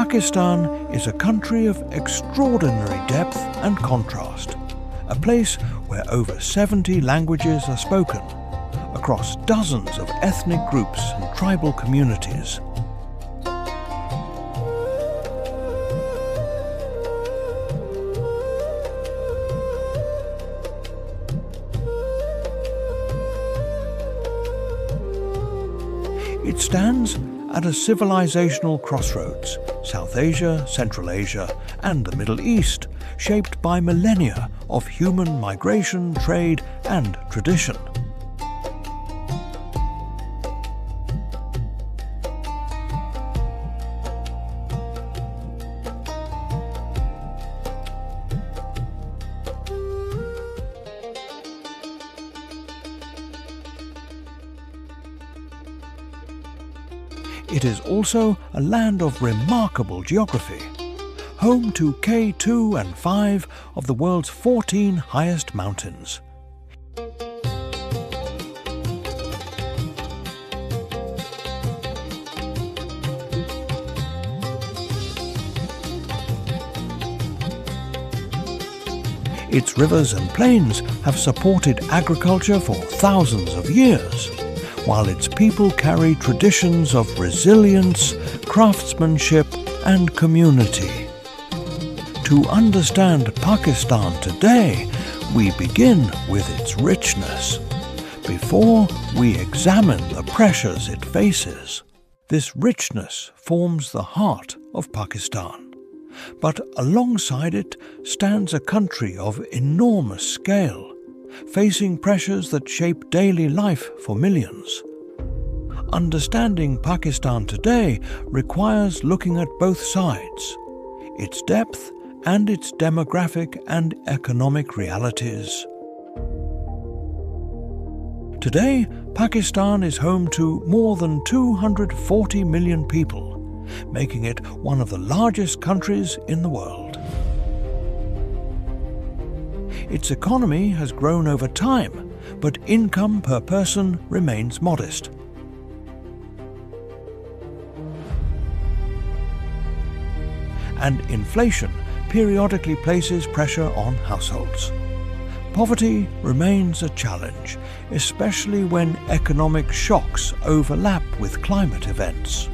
Pakistan is a country of extraordinary depth and contrast, a place where over 70 languages are spoken, across dozens of ethnic groups and tribal communities. It stands at a civilizational crossroads, South Asia, Central Asia, and the Middle East, shaped by millennia of human migration, trade, and tradition. It is also a land of remarkable geography, home to K2 and 5 of the world's 14 highest mountains. Its rivers and plains have supported agriculture for thousands of years, while its people carry traditions of resilience, craftsmanship, and community. To understand Pakistan today, we begin with its richness, before we examine the pressures it faces. This richness forms the heart of Pakistan, but alongside it stands a country of enormous scale, facing pressures that shape daily life for millions. Understanding Pakistan today requires looking at both sides, its depth and its demographic and economic realities. Today, Pakistan is home to more than 240 million people, making it one of the largest countries in the world. Its economy has grown over time, but income per person remains modest. And inflation periodically places pressure on households. Poverty remains a challenge, especially when economic shocks overlap with climate events.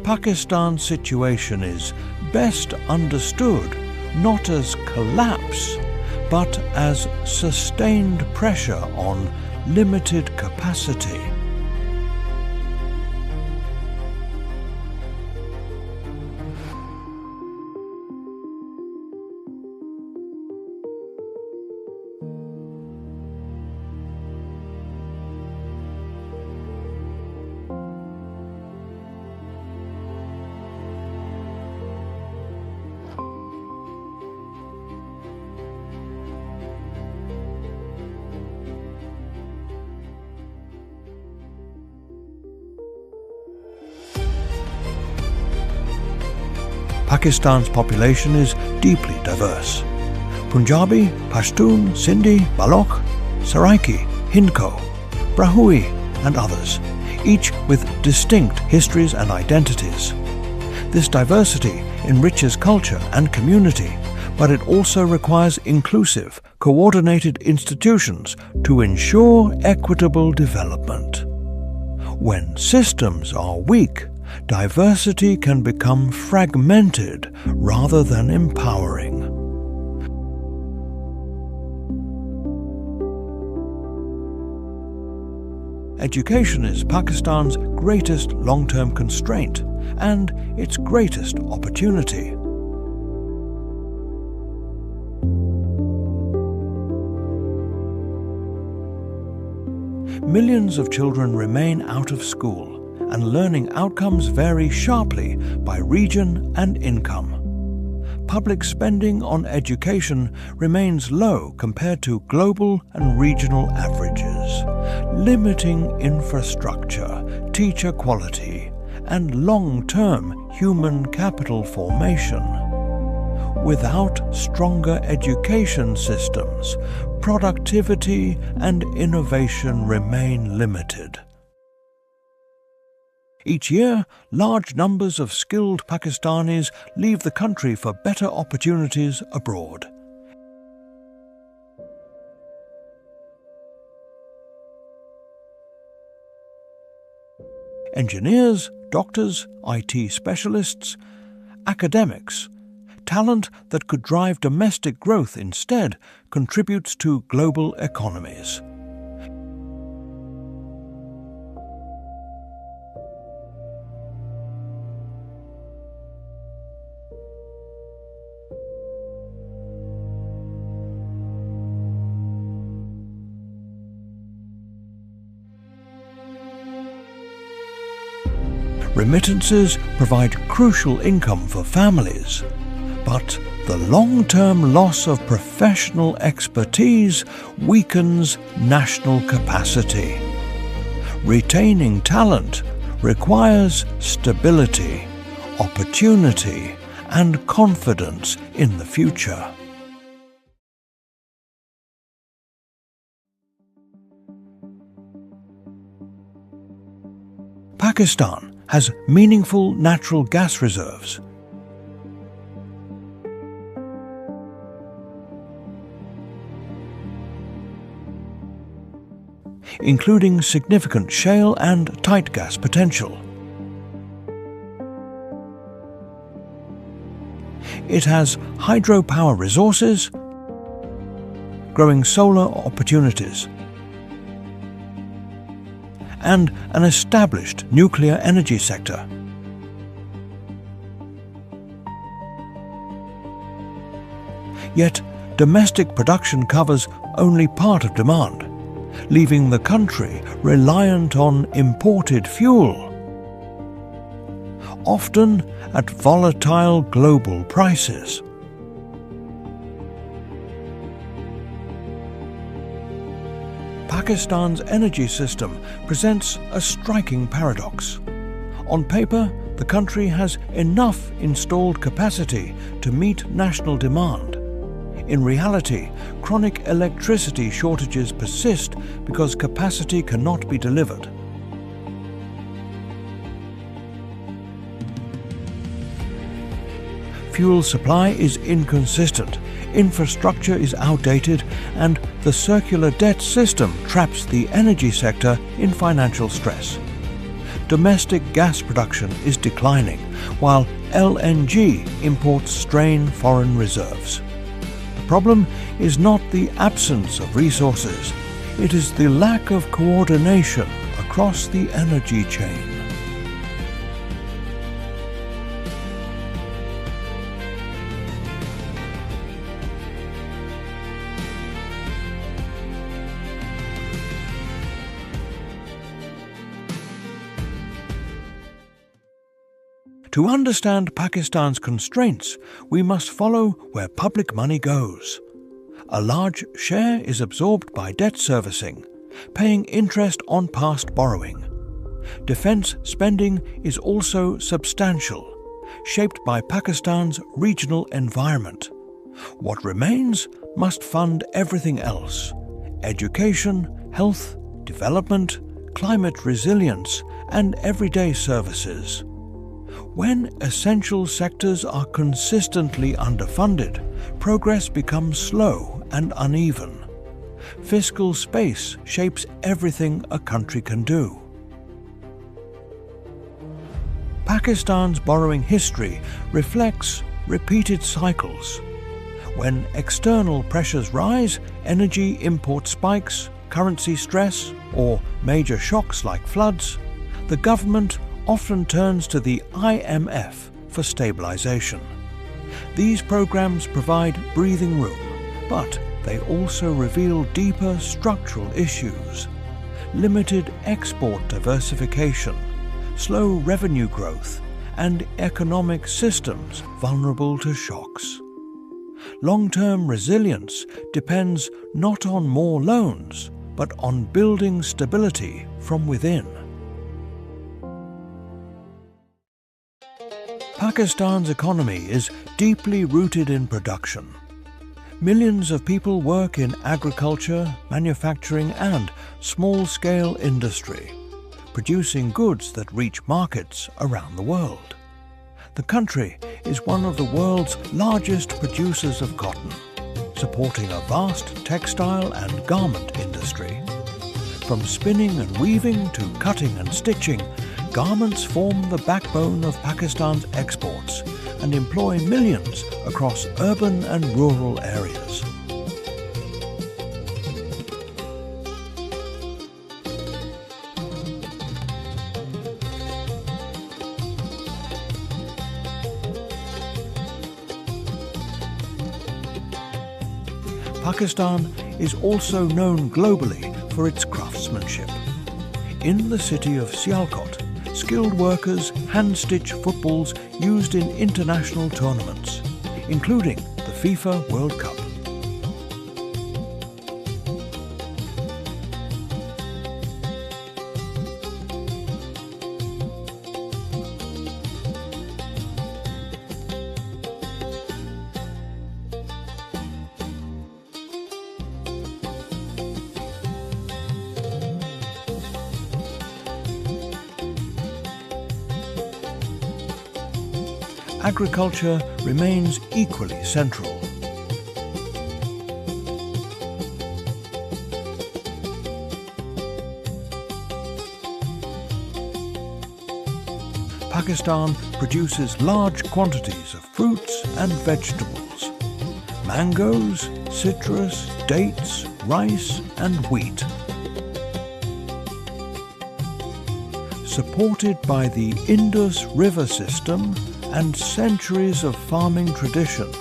Pakistan's situation is best understood not as collapse, but as sustained pressure on limited capacity. Pakistan's population is deeply diverse. Punjabi, Pashtun, Sindhi, Baloch, Saraiki, Hindko, Brahui, and others, each with distinct histories and identities. This diversity enriches culture and community, but it also requires inclusive, coordinated institutions to ensure equitable development. When systems are weak, diversity can become fragmented rather than empowering. Education is Pakistan's greatest long-term constraint and its greatest opportunity. Millions of children remain out of school, and learning outcomes vary sharply by region and income. Public spending on education remains low compared to global and regional averages, limiting infrastructure, teacher quality, and long-term human capital formation. Without stronger education systems, productivity and innovation remain limited. Each year, large numbers of skilled Pakistanis leave the country for better opportunities abroad. Engineers, doctors, IT specialists, academics, talent that could drive domestic growth instead contributes to global economies. Remittances provide crucial income for families, but the long-term loss of professional expertise weakens national capacity. Retaining talent requires stability, opportunity, and confidence in the future. Pakistan has meaningful natural gas reserves. Including significant shale and tight gas potential. It has hydropower resources, growing solar opportunities, and an established nuclear energy sector. Yet, domestic production covers only part of demand, leaving the country reliant on imported fuel, often at volatile global prices. Pakistan's energy system presents a striking paradox. On paper, the country has enough installed capacity to meet national demand. In reality, chronic electricity shortages persist because capacity cannot be delivered. Fuel supply is inconsistent, infrastructure is outdated, and the circular debt system traps the energy sector in financial stress. Domestic gas production is declining, while LNG imports strain foreign reserves. The problem is not the absence of resources, it is the lack of coordination across the energy chain. To understand Pakistan's constraints, we must follow where public money goes. A large share is absorbed by debt servicing, paying interest on past borrowing. Defence spending is also substantial, shaped by Pakistan's regional environment. What remains must fund everything else: education, health, development, climate resilience, and everyday services. When essential sectors are consistently underfunded, progress becomes slow and uneven. Fiscal space shapes everything a country can do. Pakistan's borrowing history reflects repeated cycles. When external pressures rise, energy import spikes, currency stress, or major shocks like floods, the government often turns to the IMF for stabilization. These programs provide breathing room, but they also reveal deeper structural issues: limited export diversification, slow revenue growth, and economic systems vulnerable to shocks. Long-term resilience depends not on more loans, but on building stability from within. Pakistan's economy is deeply rooted in production. Millions of people work in agriculture, manufacturing, and small-scale industry. producing goods that reach markets around the world. The country is one of the world's largest producers of cotton, supporting a vast textile and garment industry. From spinning and weaving to cutting and stitching, garments form the backbone of Pakistan's exports and employ millions across urban and rural areas. Pakistan is also known globally for its craftsmanship. In the city of Sialkot, skilled workers hand-stitch footballs used in international tournaments, including the FIFA World Cup. Agriculture remains equally central. Pakistan produces large quantities of fruits and vegetables, mangoes, citrus, dates, rice and wheat. Supported by the Indus River system and centuries of farming tradition.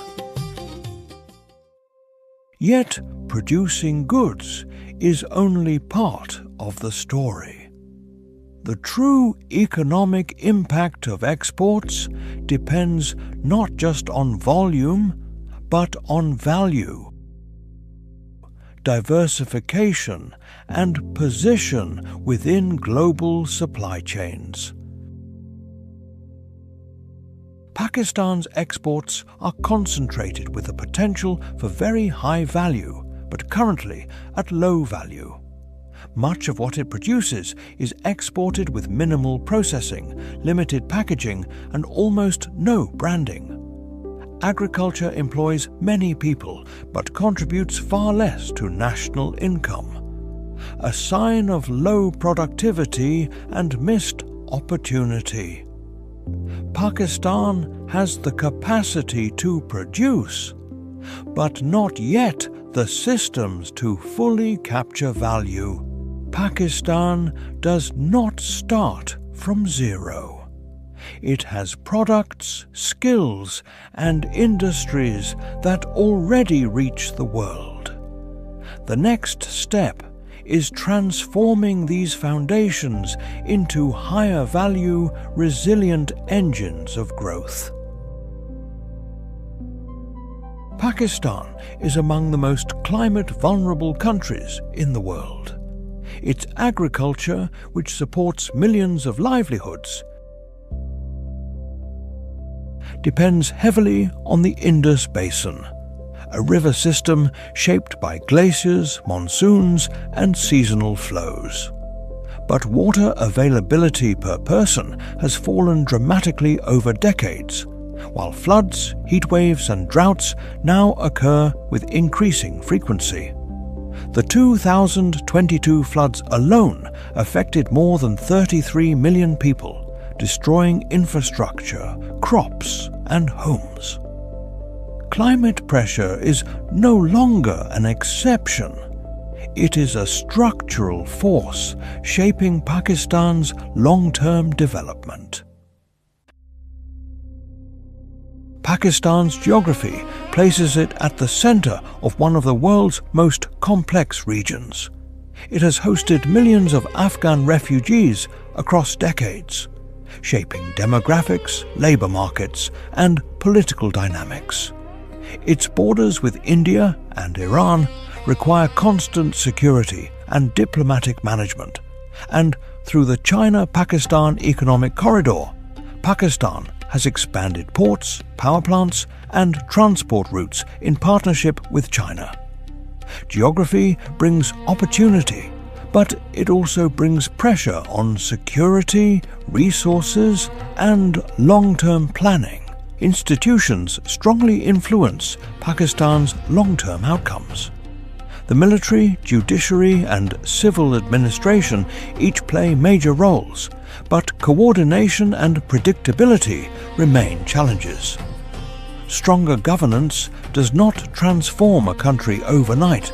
Yet, producing goods is only part of the story. The true economic impact of exports depends not just on volume, but on value, diversification, and position within global supply chains. Pakistan's exports are concentrated with the potential for very high value, but currently at low value. Much of what it produces is exported with minimal processing, limited packaging, and almost no branding. Agriculture employs many people, but contributes far less to national income. A sign of low productivity and missed opportunity. Pakistan has the capacity to produce, but not yet the systems to fully capture value. Pakistan does not start from zero. It has products, skills, and industries that already reach the world. The next step is transforming these foundations into higher value, resilient engines of growth. Pakistan is among the most climate-vulnerable countries in the world. Its agriculture, which supports millions of livelihoods, depends heavily on the Indus Basin, a river system shaped by glaciers, monsoons, and seasonal flows. But water availability per person has fallen dramatically over decades, while floods, heatwaves, and droughts now occur with increasing frequency. The 2022 floods alone affected more than 33 million people, destroying infrastructure, crops, and homes. Climate pressure is no longer an exception. It is a structural force shaping Pakistan's long-term development. Pakistan's geography places it at the center of one of the world's most complex regions. It has hosted millions of Afghan refugees across decades, shaping demographics, labor markets, and political dynamics. Its borders with India and Iran require constant security and diplomatic management, and through the China-Pakistan Economic Corridor, Pakistan has expanded ports, power plants, and transport routes in partnership with China. Geography brings opportunity, But it also brings pressure on security, resources, and long-term planning. Institutions strongly influence Pakistan's long-term outcomes. The military, judiciary, and civil administration each play major roles, but coordination and predictability remain challenges. Stronger governance does not transform a country overnight,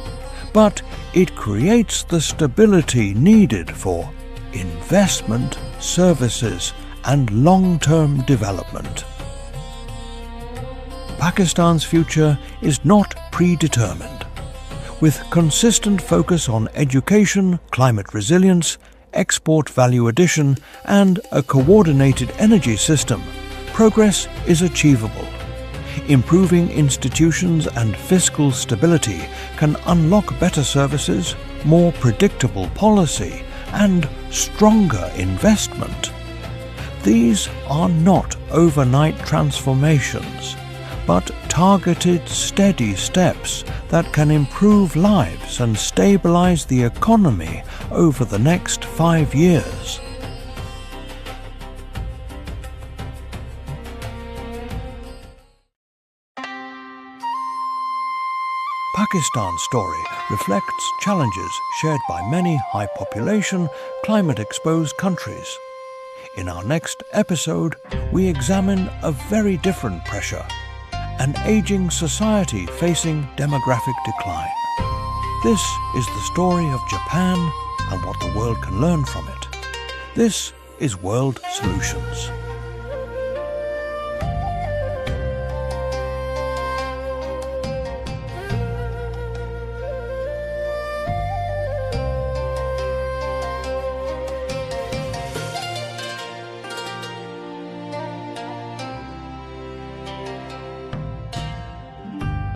but it creates the stability needed for investment, services, and long-term development. Pakistan's future is not predetermined. With consistent focus on education, climate resilience, export value addition, and a coordinated energy system, progress is achievable. Improving institutions and fiscal stability can unlock better services, more predictable policy, and stronger investment. These are not overnight transformations, but targeted, steady steps that can improve lives and stabilize the economy over the next 5 years. Pakistan's story reflects challenges shared by many high-population, climate-exposed countries. In our next episode, we examine a very different pressure: an aging society facing demographic decline. This is the story of Japan and what the world can learn from it. This is World Solutions.